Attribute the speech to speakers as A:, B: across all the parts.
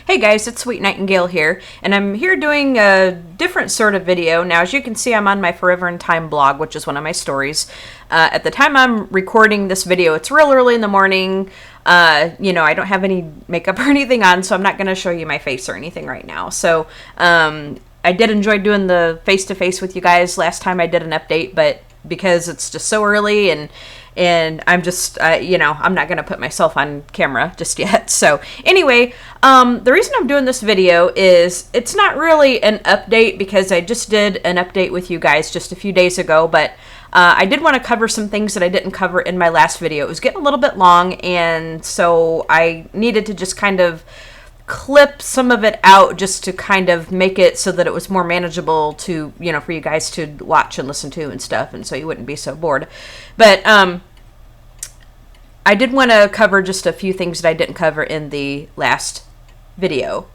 A: Hey guys, it's Sweet Nightingale here, and I'm here doing a different sort of video. Now, as you can see, I'm on my Forever in Time blog, which is one of my stories. At the time I'm recording this video, it's real early in the morning. I don't have any makeup or anything on, so I'm not going to show you my face or anything right now. So, I did enjoy doing the face-to-face with you guys last time I did an update, but because it's just so early and I'm just, I'm not going to put myself on camera just yet. So anyway, the reason I'm doing this video is it's not really an update because I just did an update with you guys just a few days ago, but I did want to cover some things that I didn't cover in my last video. It was getting a little bit long, and so I needed to just kind of clip some of it out just to kind of make it so that it was more manageable to, for you guys to watch and listen to and stuff, and so you wouldn't be so bored. But I did want to cover just a few things that I didn't cover in the last video.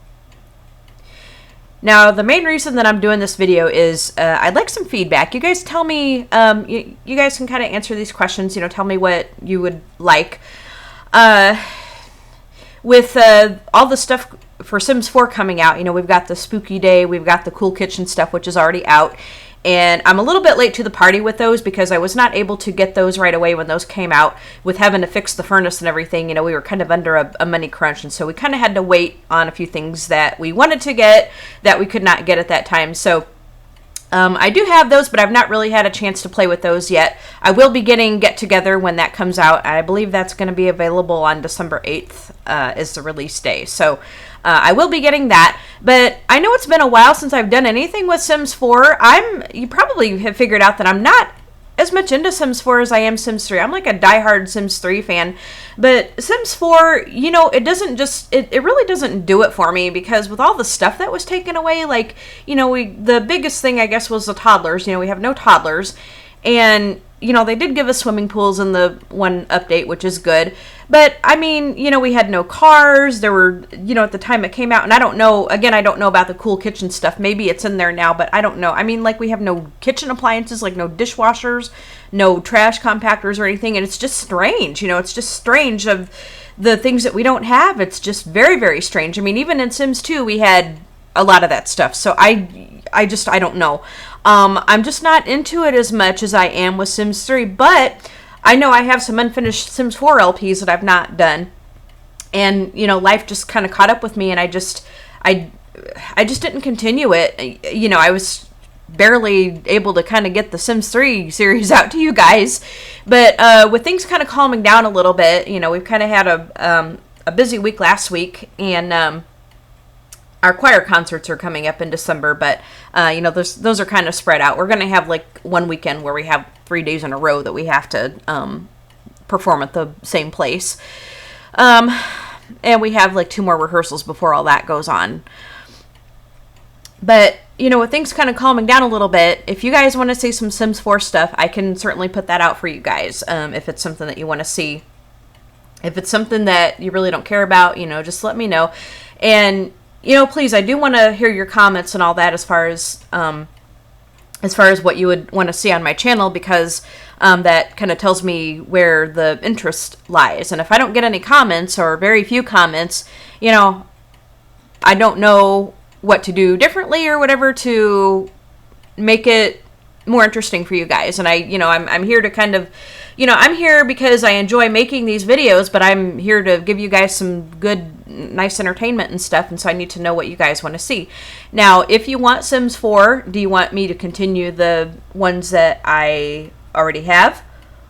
A: Now, the main reason that I'm doing this video is I'd like some feedback. You guys tell me, you guys can kind of answer these questions, tell me what you would like. With all the stuff for Sims 4 coming out, we've got the Spooky Day, we've got the Cool Kitchen stuff, which is already out. And I'm a little bit late to the party with those because I was not able to get those right away when those came out. With having to fix the furnace and everything, we were kind of under a money crunch. And so we kind of had to wait on a few things that we wanted to get that we could not get at that time. So I do have those, but I've not really had a chance to play with those yet. I will be getting Get Together when that comes out. I believe that's going to be available on December 8th is the release day. So I will be getting that. But I know it's been a while since I've done anything with Sims 4. You probably have figured out that I'm not as much into Sims 4 as I am Sims 3. I'm like a diehard Sims 3 fan. But Sims 4, it really doesn't do it for me because with all the stuff that was taken away, the biggest thing, I guess, was the toddlers. We have no toddlers. And, they did give us swimming pools in the one update, which is good. But, we had no cars. There were, at the time it came out, and I don't know about the Cool Kitchen stuff. Maybe it's in there now, but I don't know. We have no kitchen appliances, like no dishwashers, no trash compactors or anything, and it's just strange. It's just strange of the things that we don't have. It's just very, very strange. Even in Sims 2, we had a lot of that stuff. So I don't know. I'm just not into it as much as I am with Sims 3, but I know I have some unfinished Sims 4 LPs that I've not done, and life just kind of caught up with me, and I just didn't continue it. I was barely able to kind of get the Sims 3 series out to you guys, but with things kind of calming down a little bit, we've kind of had a busy week last week, and our choir concerts are coming up in December, but those are kind of spread out. We're going to have like one weekend where we have 3 days in a row that we have to perform at the same place. And we have like 2 more rehearsals before all that goes on. But, with things kind of calming down a little bit, if you guys want to see some Sims 4 stuff, I can certainly put that out for you guys, if it's something that you want to see. If it's something that you really don't care about, just let me know. And please, I do want to hear your comments and all that as far as what you would want to see on my channel, because that kind of tells me where the interest lies. And if I don't get any comments or very few comments, I don't know what to do differently or whatever to make it more interesting for you guys. And I'm here to kind of, I'm here because I enjoy making these videos, but I'm here to give you guys some good, nice entertainment and stuff, and so I need to know what you guys want to see. Now, if you want Sims 4, do you want me to continue the ones that I already have?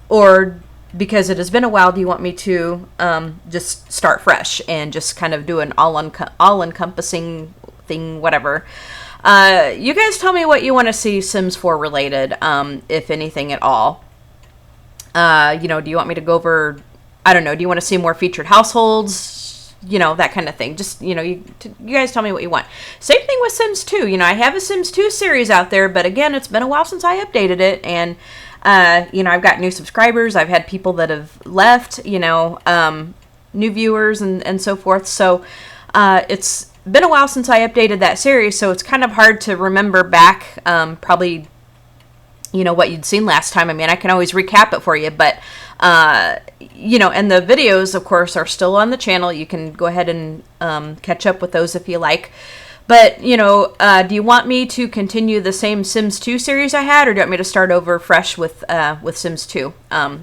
A: Or, because it has been a while, do you want me to just start fresh and just kind of do an all-encompassing thing, whatever? You guys tell me what you want to see Sims 4 related, if anything at all. Do you want me to go over, I don't know, do you want to see more featured households? That kind of thing. Just, you guys tell me what you want. Same thing with Sims 2. I have a Sims 2 series out there, but again, it's been a while since I updated it, and, I've got new subscribers. I've had people that have left, new viewers and so forth. So, it's been a while since I updated that series, so it's kind of hard to remember back, probably, what you'd seen last time. I can always recap it for you, but And the videos, of course, are still on the channel. You can go ahead and catch up with those if you like. But, do you want me to continue the same Sims 2 series I had, or do you want me to start over fresh with Sims 2,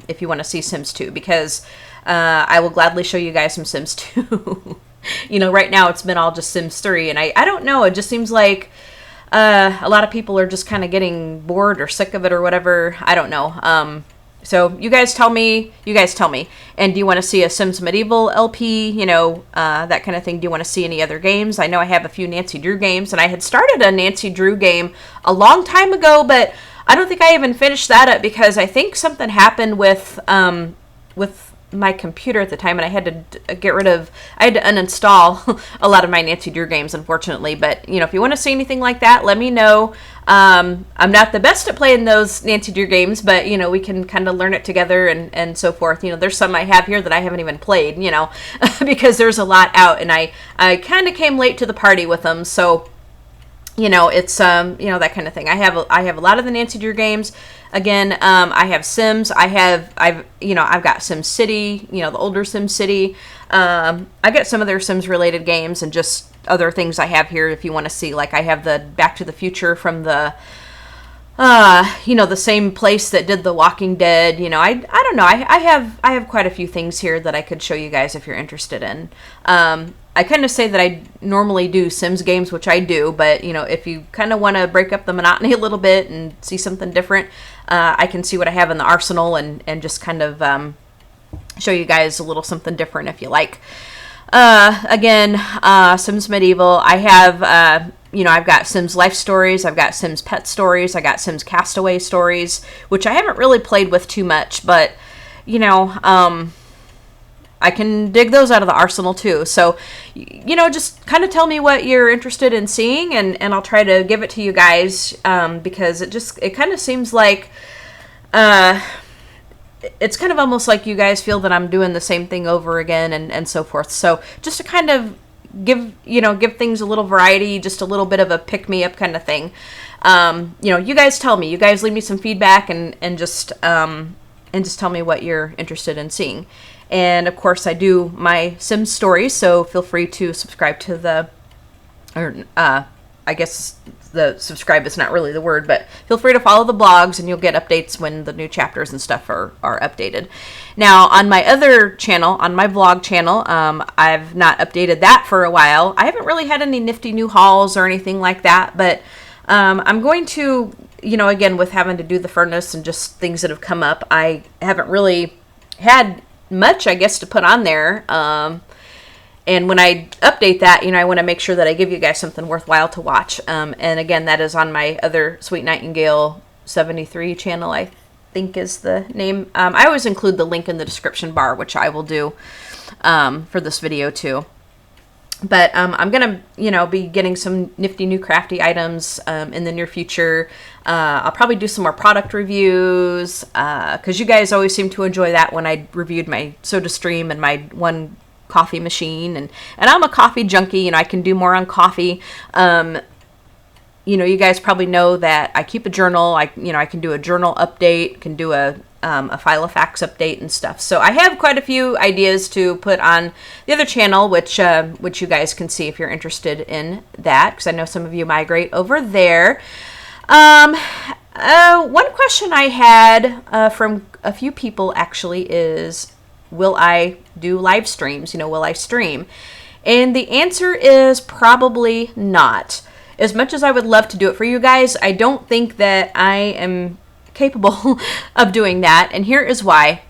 A: if you want to see Sims 2? Because I will gladly show you guys some Sims 2. Right now it's been all just Sims 3, and I don't know, it just seems like a lot of people are just kind of getting bored or sick of it or whatever. I don't know. So you guys tell me. And do you want to see a Sims Medieval LP, that kind of thing? Do you want to see any other games? I know I have a few Nancy Drew games, and I had started a Nancy Drew game a long time ago, but I don't think I even finished that up because I think something happened with my computer at the time, and I had to I had to uninstall a lot of my Nancy Drew games, unfortunately. But if you want to see anything like that, let me know. I'm not the best at playing those Nancy Drew games, but we can kind of learn it together and so forth. There's some I have here that I haven't even played, because there's a lot out, and I kind of came late to the party with them, so it's that kind of thing. I have a lot of the Nancy Drew games. Again, I have Sims. I've got Sim City, the older Sim City. I got some of their Sims related games and just other things I have here if you want to see. Like I have the Back to the Future from the the same place that did The Walking Dead. I don't know. I have quite a few things here that I could show you guys if you're interested in. I kind of say that I normally do Sims games, which I do, but if you kind of want to break up the monotony a little bit and see something different, I can see what I have in the arsenal and just kind of show you guys a little something different if you like. Again, Sims Medieval. I have I've got Sims Life Stories, I've got Sims Pet Stories, I got Sims Castaway Stories, which I haven't really played with too much, but I can dig those out of the arsenal too. So, just kind of tell me what you're interested in seeing, and I'll try to give it to you guys, because it kind of seems like, it's kind of almost like you guys feel that I'm doing the same thing over again and so forth. So just to kind of give things a little variety, just a little bit of a pick-me-up kind of thing. You guys tell me. You guys leave me some feedback and just tell me what you're interested in seeing. And of course, I do my Sims stories, so feel free to subscribe to I guess the subscribe is not really the word, but feel free to follow the blogs and you'll get updates when the new chapters and stuff are updated. Now, on my other channel, on my vlog channel, I've not updated that for a while. I haven't really had any nifty new hauls or anything like that, but I'm going to, again, with having to do the furnace and just things that have come up, I haven't really had much, I guess, to put on there. And when I update that, I want to make sure that I give you guys something worthwhile to watch. And again, that is on my other Sweet Nightingale 73 channel, I think is the name. I always include the link in the description bar, which I will do for this video too. But I'm going to, be getting some nifty new crafty items in the near future. I'll probably do some more product reviews because you guys always seem to enjoy that when I reviewed my SodaStream and my one coffee machine. And I'm a coffee junkie. I can do more on coffee. You guys probably know that I keep a journal. I can do a journal update, can do a Filofax update and stuff. So I have quite a few ideas to put on the other channel, which you guys can see if you're interested in that, because I know some of you migrate over there. One question I had from a few people actually is, will I do live streams? Will I stream? And the answer is probably not. As much as I would love to do it for you guys, I don't think that I am capable of doing that, and here is why.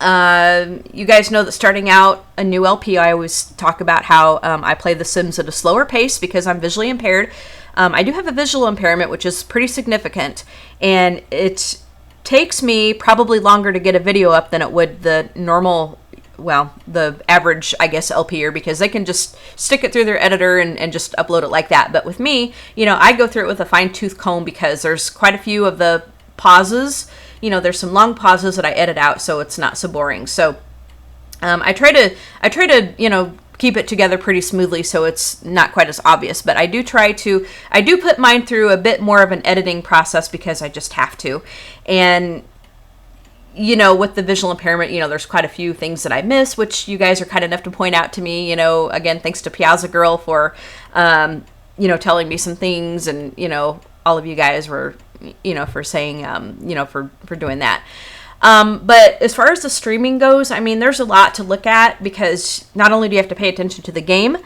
A: You guys know that starting out a new LP, I always talk about how I play The Sims at a slower pace because I'm visually impaired. I do have a visual impairment, which is pretty significant, and it takes me probably longer to get a video up than it would the normal, the average, I guess, LPer, because they can just stick it through their editor and just upload it like that. But with me, I go through it with a fine-tooth comb because there's quite a few of the pauses. There's some long pauses that I edit out so it's not so boring. So I try to keep it together pretty smoothly so it's not quite as obvious, but I do put mine through a bit more of an editing process because I just have to. And you know, with the visual impairment, you know, there's quite a few things that I miss, which you guys are kind enough to point out to me. You know, again, thanks to Piazza Girl for, you know, telling me some things, and, you know, all of you guys were, you know, for saying, you know, for doing that. But as far as the streaming goes, I mean, there's a lot to look at, because not only do you have to pay attention to the game,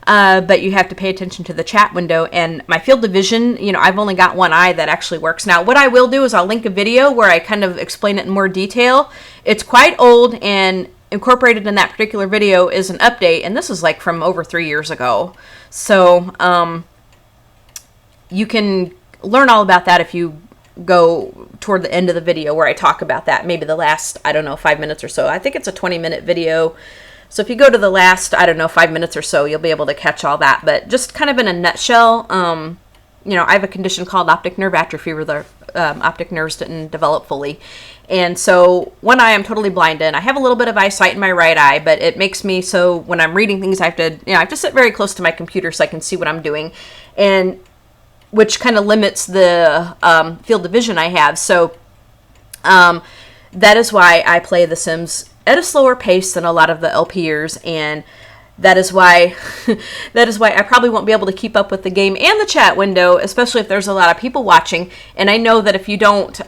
A: but you have to pay attention to the chat window. And my field of vision, you know, I've only got one eye that actually works. Now, what I will do is I'll link a video where I kind of explain it in more detail. It's quite old, and incorporated in that particular video is an update. And this is like from over 3 years ago. So you can learn all about that if you go toward the end of the video where I talk about that. Maybe the last, I don't know, 5 minutes or so. I think it's a 20-minute video. So if you go to the last, I don't know, 5 minutes or so, you'll be able to catch all that. But just kind of in a nutshell, you know, I have a condition called optic nerve atrophy, where the optic nerves didn't develop fully. And so one eye I'm totally blind in. I have a little bit of eyesight in my right eye, but it makes me so when I'm reading things, I have to sit very close to my computer so I can see what I'm doing, and which kind of limits the field of vision I have. So that is why I play The Sims at a slower pace than a lot of the LPers, and that is why I probably won't be able to keep up with the game and the chat window, especially if there's a lot of people watching. And I know that if you don't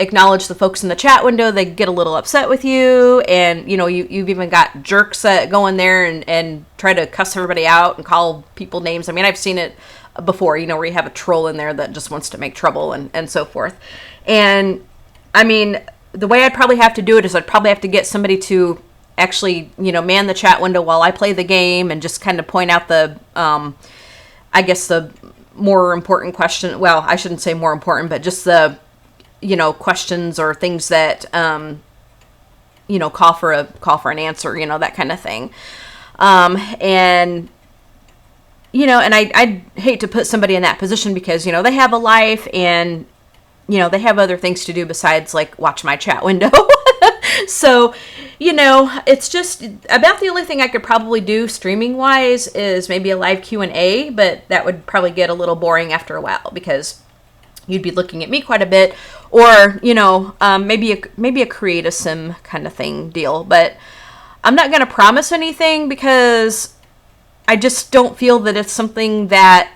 A: acknowledge the folks in the chat window, they get a little upset with you, and you know, you've even got jerks that go in there and try to cuss everybody out and call people names. I mean, I've seen it before, you know, where you have a troll in there that just wants to make trouble and so forth. And I mean, the way I'd probably have to do it is I'd probably have to get somebody to actually, you know, man the chat window while I play the game, and just kind of point out the, I guess the more important question. Well, I shouldn't say more important, but just the, you know, questions or things that, you know, call for an answer, you know, that kind of thing. And, you know, and I'd hate to put somebody in that position, because, you know, they have a life, and, you know, they have other things to do besides like watch my chat window. So, you know, it's just about the only thing I could probably do streaming wise is maybe a live Q&A, but that would probably get a little boring after a while, because you'd be looking at me quite a bit, or, you know, maybe a create a sim kind of thing deal. But I'm not going to promise anything, because I just don't feel that it's something that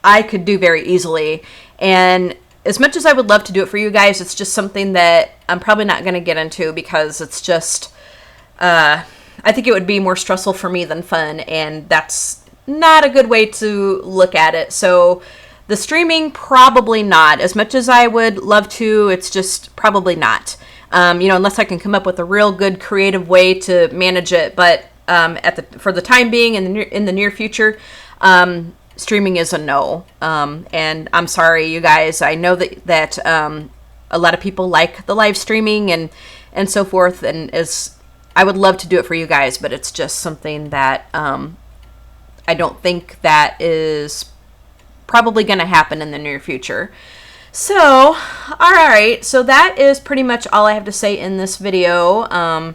A: I could do very easily. And as much as I would love to do it for you guys, it's just something that I'm probably not going to get into, because it's just, I think it would be more stressful for me than fun, and that's not a good way to look at it. So the streaming, probably not. As much as I would love to, it's just probably not. You know, unless I can come up with a real good creative way to manage it. But for the time being, in the near future, streaming is a no. And I'm sorry, you guys. I know that a lot of people like the live streaming and so forth, and I would love to do it for you guys, but it's just something that I don't think that is probably going to happen in the near future. So, all right. So that is pretty much all I have to say in this video.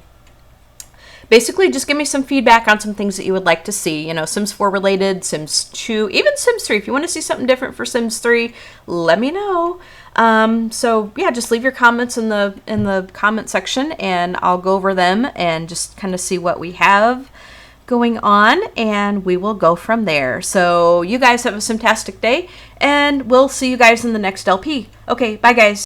A: Basically, just give me some feedback on some things that you would like to see. You know, Sims 4 related, Sims 2, even Sims 3. If you want to see something different for Sims 3, let me know. So yeah, just leave your comments in the comment section, and I'll go over them and just kind of see what we have going on, and we will go from there. So you guys have a fantastic day, and we'll see you guys in the next LP. Okay, bye guys.